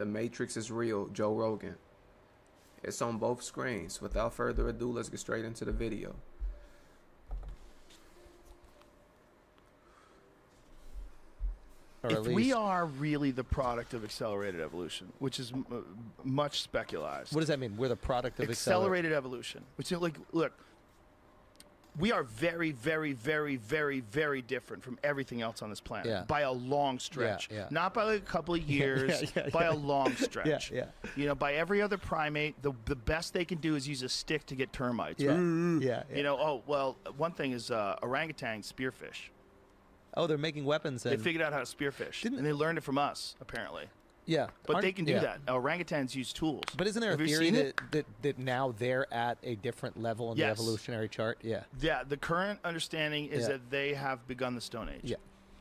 The Matrix is Real, Joe Rogan. It's on both screens. Without further ado, let's get straight into the video. If we are really the product of accelerated evolution, which is much speculated. What does that mean? We're the product of accelerated evolution. Which is like, look, we are very, very, very, very, very different from everything else on this planet by a long stretch. Not by like a couple of years, by a long stretch. You know, by every other primate, the best they can do is use a stick to get termites. You know, oh, well, one thing is orangutan spearfish. Oh, they're making weapons. They figured out how to spearfish, and they learned it from us, apparently. Yeah, but they can do that. Orangutans use tools. But isn't there a theory that now they're at a different level in the evolutionary chart? Yeah. Yeah, the current understanding is that they have begun the Stone Age. Yeah.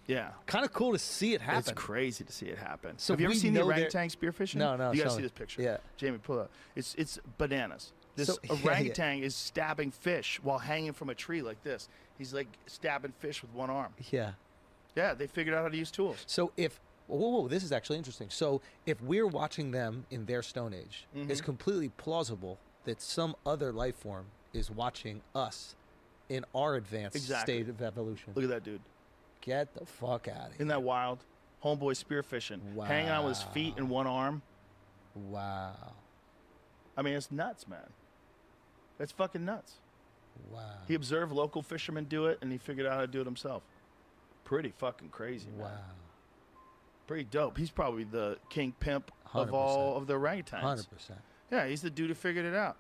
Yeah. Kind of cool to see it happen. It's crazy to see it happen. So have you ever seen the orangutan spearfishing? No, no. You gotta see this picture. Yeah. Jamie, pull it up. It's bananas. This orangutan is stabbing fish while hanging from a tree like this. He's like stabbing fish with one arm. Yeah. Yeah, they figured out how to use tools. So if, whoa, this is actually interesting. So if we're watching them in their Stone Age, it's completely plausible that some other life form is watching us in our advanced state of evolution. Look at that dude. Get the fuck out of here. Isn't that wild? Homeboy spearfishing. Wow. Hanging out with his feet and one arm. Wow. I mean, it's nuts, man. That's fucking nuts. Wow. He observed local fishermen do it, and he figured out how to do it himself. Pretty fucking crazy, man. Wow. Pretty dope. He's probably the king pimp 100%. of all of the orangutans. 100%. Yeah, he's the dude who figured it out.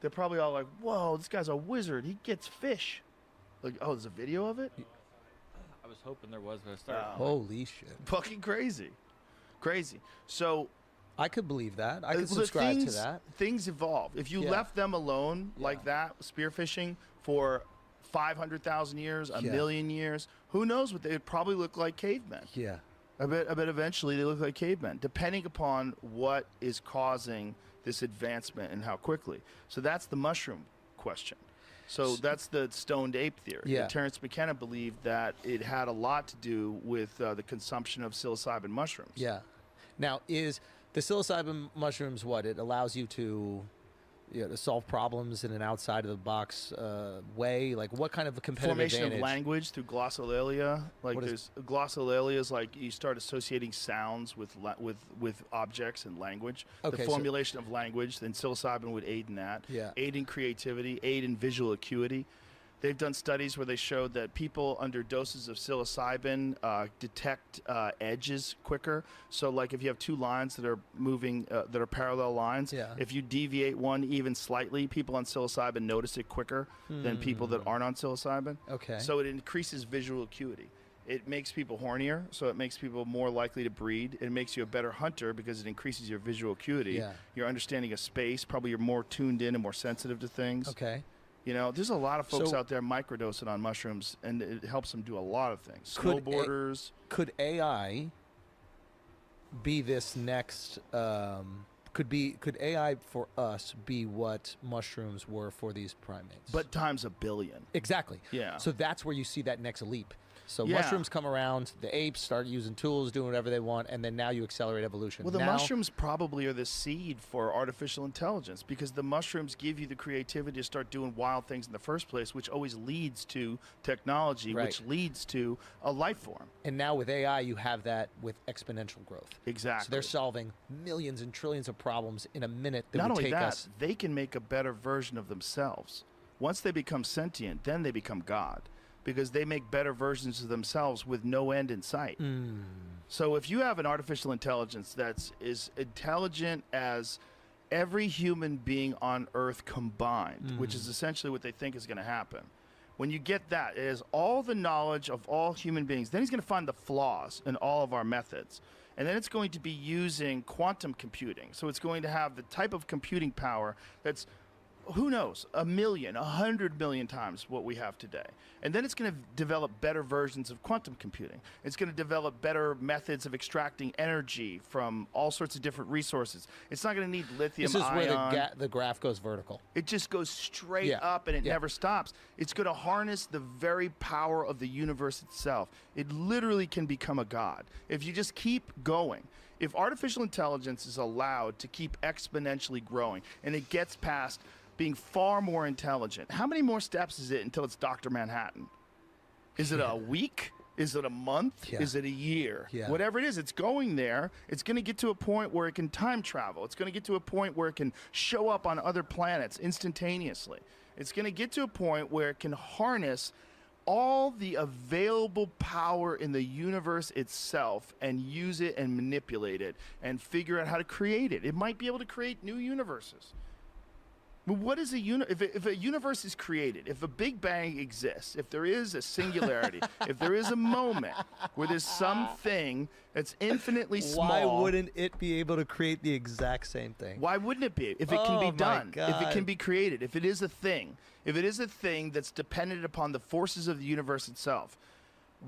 They're probably all like, whoa, this guy's a wizard. He gets fish. Like, oh, there's a video of it? I was hoping there was, but I started. Holy shit. Fucking crazy. Crazy. So I could believe that. I could subscribe to that. Things evolve. If you left them alone like that, spearfishing, for 500,000 years, a million years, who knows what they would probably look like cavemen. Yeah. I bet eventually they look like cavemen, depending upon what is causing this advancement and how quickly. So that's the mushroom question. So that's the stoned ape theory. Yeah. Terence McKenna believed that it had a lot to do with the consumption of psilocybin mushrooms. Yeah. Now, is the psilocybin mushrooms what? It allows you to, to solve problems in an outside-of-the-box way? Like, what kind of a competitive formation advantage? of language through glossolalia. Like, there's glossolalia is like you start associating sounds with objects and language. Okay, the formulation of language, then psilocybin would aid in that. Yeah. Aid in creativity, aid in visual acuity. They've done studies where they showed that people under doses of psilocybin detect edges quicker. So, like, if you have two lines that are moving, that are parallel lines, if you deviate one even slightly, people on psilocybin notice it quicker than people that aren't on psilocybin. Okay. So it increases visual acuity. It makes people hornier, so it makes people more likely to breed. It makes you a better hunter because it increases your visual acuity. Yeah. Your understanding of space, probably you're more tuned in and more sensitive to things. Okay. You know, there's a lot of folks out there microdosing on mushrooms, and it helps them do a lot of things. Snowboarders. Could AI be this next? Could AI for us be what mushrooms were for these primates? But times a billion. Exactly. Yeah. So that's where you see that next leap. So mushrooms come around, the apes start using tools, doing whatever they want, and then now you accelerate evolution. Well, the mushrooms probably are the seed for artificial intelligence, because the mushrooms give you the creativity to start doing wild things in the first place, which always leads to technology, which leads to a life form. And now with AI, you have that with exponential growth. Exactly. So they're solving millions and trillions of problems in a minute that Not would only take that, us. they can make a better version of themselves. Once they become sentient, then they become God, because they make better versions of themselves with no end in sight. So if you have an artificial intelligence that's as intelligent as every human being on Earth combined, which is essentially what they think is going to happen, when you get that, it has all the knowledge of all human beings, then he's going to find the flaws in all of our methods. And then it's going to be using quantum computing. So it's going to have the type of computing power that's who knows, 1,000,000, 100,000,000 times what we have today. And then it's going to develop better versions of quantum computing. It's going to develop better methods of extracting energy from all sorts of different resources. It's not going to need lithium This is ion. where the graph goes vertical. It just goes straight up and it never stops. It's going to harness the very power of the universe itself. It literally can become a god if you just keep going. If artificial intelligence is allowed to keep exponentially growing and it gets past being far more intelligent, how many more steps is it until it's Dr. Manhattan? Is it a week? Is it a month? Yeah. Is it a year? Yeah. Whatever it is, it's going there. It's going to get to a point where it can time travel. It's going to get to a point where it can show up on other planets instantaneously. It's going to get to a point where it can harness all the available power in the universe itself and use it and manipulate it and figure out how to create it. It might be able to create new universes. But what is a if a universe is created, if a Big Bang exists, if there is a singularity, if there is a moment where there's something that's infinitely small, Why wouldn't it be able to create the exact same thing? why wouldn't it be? If it can be done, if it God. can be created, if it is a thing, if it is a thing that's dependent upon the forces of the universe itself,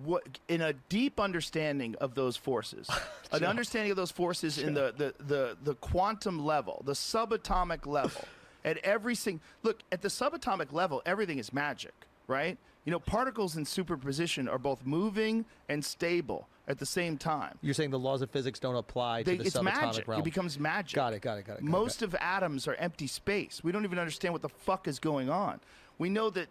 what in a deep understanding of those forces, an understanding of those forces in the quantum level, the subatomic level. At every look, at the subatomic level, everything is magic, right? You know, particles in superposition are both moving and stable at the same time. You're saying the laws of physics don't apply to the It's subatomic magic. realm. It becomes magic. Got it. Most of atoms are empty space. We don't even understand what the fuck is going on. We know that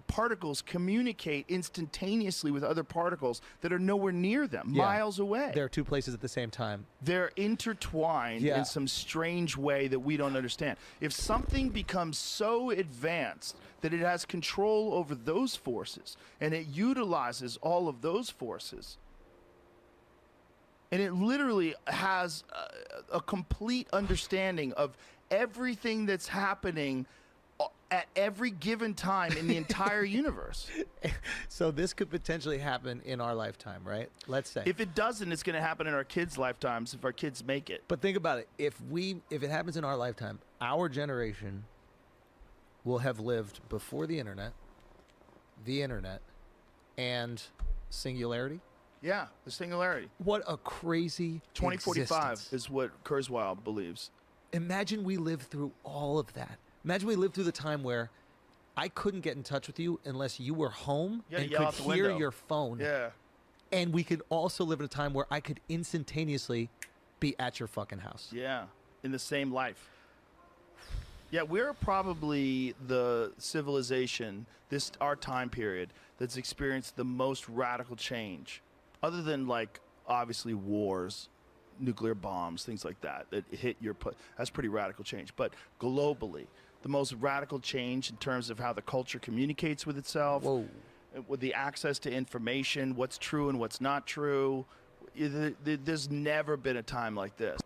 particles communicate instantaneously with other particles that are nowhere near them, miles away. There are two places at the same time. They're intertwined in some strange way that we don't understand. If something becomes so advanced that it has control over those forces and it utilizes all of those forces, and it literally has a complete understanding of everything that's happening at every given time in the entire universe. So this could potentially happen in our lifetime, right? Let's say. If it doesn't, it's going to happen in our kids' lifetimes if our kids make it. But think about it. If it happens in our lifetime, our generation will have lived before the internet, and singularity. Yeah, the singularity. What a crazy 2045 existence. is what Kurzweil believes. Imagine we lived through all of that. Imagine we lived through the time where I couldn't get in touch with you unless you were home and yell could out the hear window. your phone. Yeah. And we could also live in a time where I could instantaneously be at your fucking house. Yeah, in the same life. Yeah, we're probably the civilization, our time period, that's experienced the most radical change. Other than, like, obviously wars, nuclear bombs, things like that hit that's pretty radical change. But globally, the most radical change in terms of how the culture communicates with itself, with the access to information, what's true and what's not true. There's never been a time like this.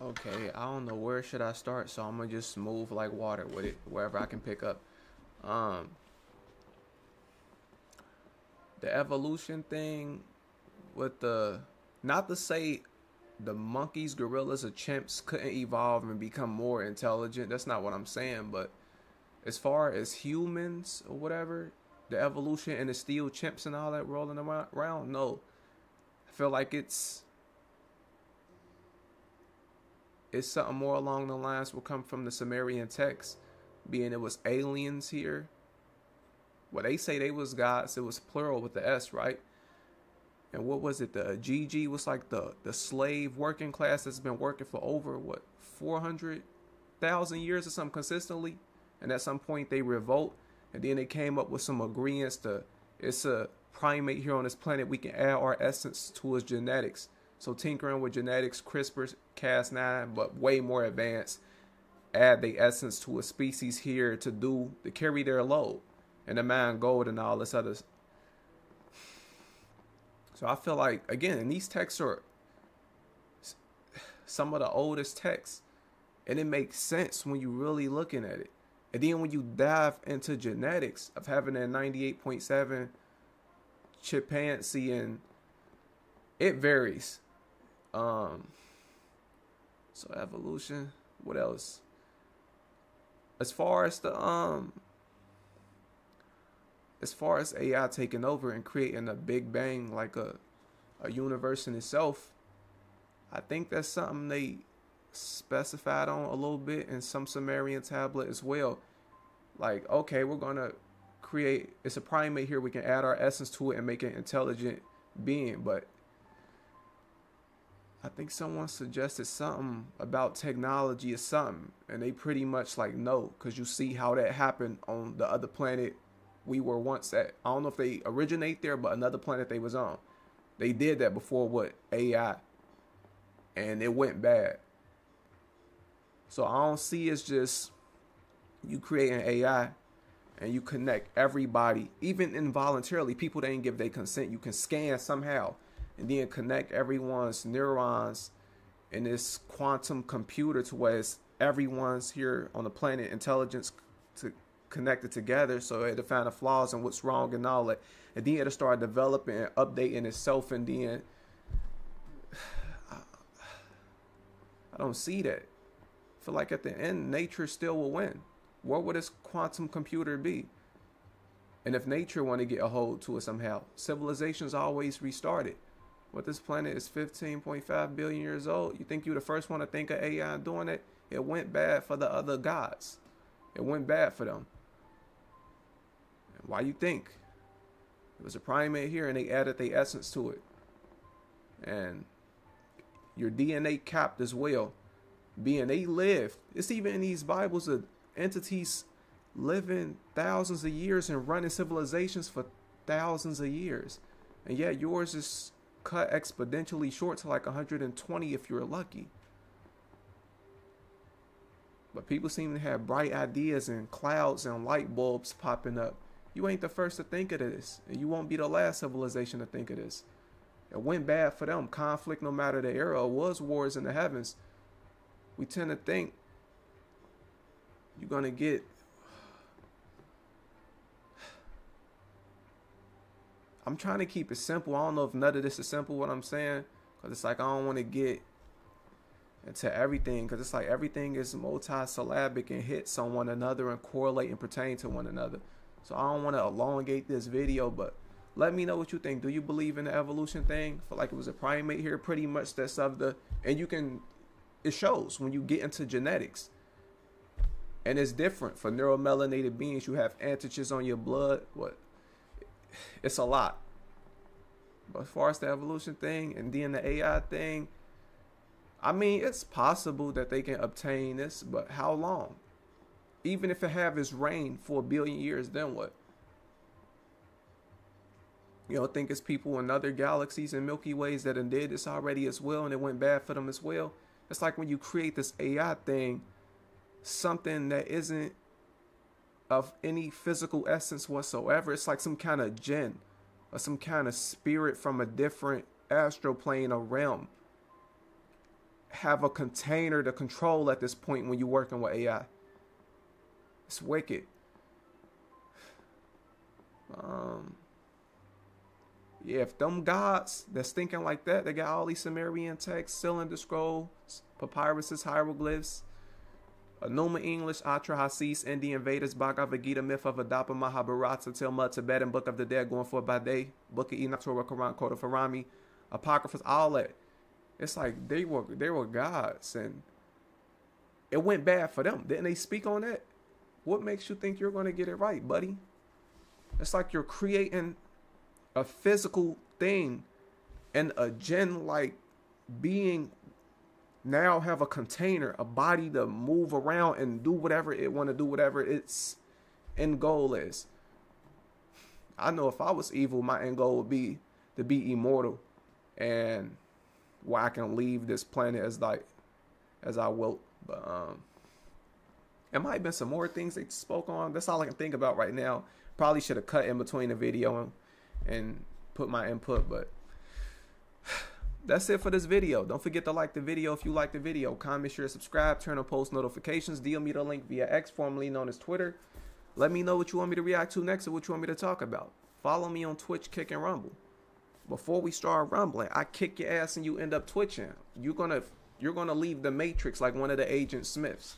Okay, I don't know where should I start, so I'm gonna just move like water with it wherever I can pick up. The evolution thing with not to say the monkeys, gorillas, or chimps couldn't evolve and become more intelligent. That's not what I'm saying, but as far as humans or whatever, the evolution and the steel chimps and all that rolling around, no. I feel like it's something more along the lines will come from the Sumerian text, being it was aliens here. Well, they say they was gods. It was plural with the S, right? And what was it? The GG was like the slave working class that's been working for over, 400,000 years or something consistently. And at some point they revolt. And then they came up with some agreements it's a primate here on this planet. We can add our essence to its genetics. So tinkering with genetics, CRISPR, Cas9, but way more advanced. Add the essence to a species here to carry their load. And the mine gold and all this other. So I feel like, again, these texts are some of the oldest texts. And it makes sense when you're really looking at it. And then when you dive into genetics of having that 98.7 chimpanzee and it varies. So evolution. What else? As far as AI taking over and creating a big bang, like a universe in itself, I think that's something they specified on a little bit in some Sumerian tablet as well. Like, okay, we're gonna create, it's a primate here, we can add our essence to it and make an intelligent being. But I think someone suggested something about technology or something, and they pretty much like no, because you see how that happened on the other planet we were once at. I don't know if they originate there, but another planet they was on, they did that before with AI, and it went bad. So I don't see it's just you create an AI and you connect everybody, even involuntarily, people that ain't give their consent, you can scan somehow and then connect everyone's neurons in this quantum computer to where it's everyone's here on the planet intelligence to connected together, so it'll find the flaws and what's wrong and all that, and then it'll start developing and updating itself, and then I don't see that. I feel like at the end, nature still will win. What would this quantum computer be? And if nature want to get a hold to it somehow, civilizations always restarted. But this planet is 15.5 billion years old. You think you're the first one to think of AI doing it? It went bad for the other gods. It went bad for them. And why you think? It was a primate here and they added their essence to it. And your DNA capped as well. Being they lived. It's even in these Bibles of entities living thousands of years and running civilizations for thousands of years. And yet yours is cut exponentially short to like 120 if you're lucky. But people seem to have bright ideas and clouds and light bulbs popping up. You ain't the first to think of this, and you won't be the last civilization to think of this. It went bad for them. Conflict, no matter the era, was wars in the heavens. We tend to think you're going to get... I'm trying to keep it simple. I don't know if none of this is simple, what I'm saying. Because it's like I don't want to get into everything. Because it's like everything is multi-syllabic and hits on one another and correlate and pertain to one another. So I don't want to elongate this video, but let me know what you think. Do you believe in the evolution thing? I feel like it was a primate here. Pretty much that's of the... And you can... It shows when you get into genetics. And it's different. For neuromelanated beings, you have antigens on your blood. What? It's a lot. But as far as the evolution thing and then the AI thing, I mean, it's possible that they can obtain this, but how long? Even if it have its reign for 1 billion years, then what? You don't think it's people in other galaxies and Milky Ways that did this already as well, and it went bad for them as well? It's like when you create this AI thing, something that isn't of any physical essence whatsoever. It's like some kind of jinn or some kind of spirit from a different astral plane or realm. Have a container to control at this point when you're working with AI. It's wicked. Yeah, if them gods that's thinking like that, they got all these Sumerian texts, cylinder scrolls, papyruses, hieroglyphs, Enuma English, Atra Hasis, Indian Vedas, Bhagavad Gita, Myth of Adapa, Mahabharata, Talmud, Tibetan, Book of the Dead, going for by day, Book of Enoch, Torah, Quran, Code of Harami, Apocryphas, all that. It's like they were gods, and it went bad for them. Didn't they speak on that? What makes you think you're going to get it right, buddy? It's like you're creating a physical thing, and a jinn-like being now have a container, a body to move around and do whatever it want to do, whatever its end goal is. I know if I was evil, my end goal would be to be immortal, and where I can leave this planet as I will. But it might have been some more things they spoke on. That's all I can think about right now. Probably should have cut in between the video and put my input, but that's it for this video. Don't forget to like the video if you like the video. Comment, share, subscribe, turn on post notifications. DM me the link via X, formerly known as Twitter. Let me know what you want me to react to next or what you want me to talk about. Follow me on Twitch, Kick, and Rumble. before we start rumbling, I kick your ass and you end up twitching. You're gonna leave the Matrix like one of the Agent Smiths.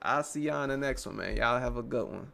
I'll see y'all in the next one, man. Y'all have a good one.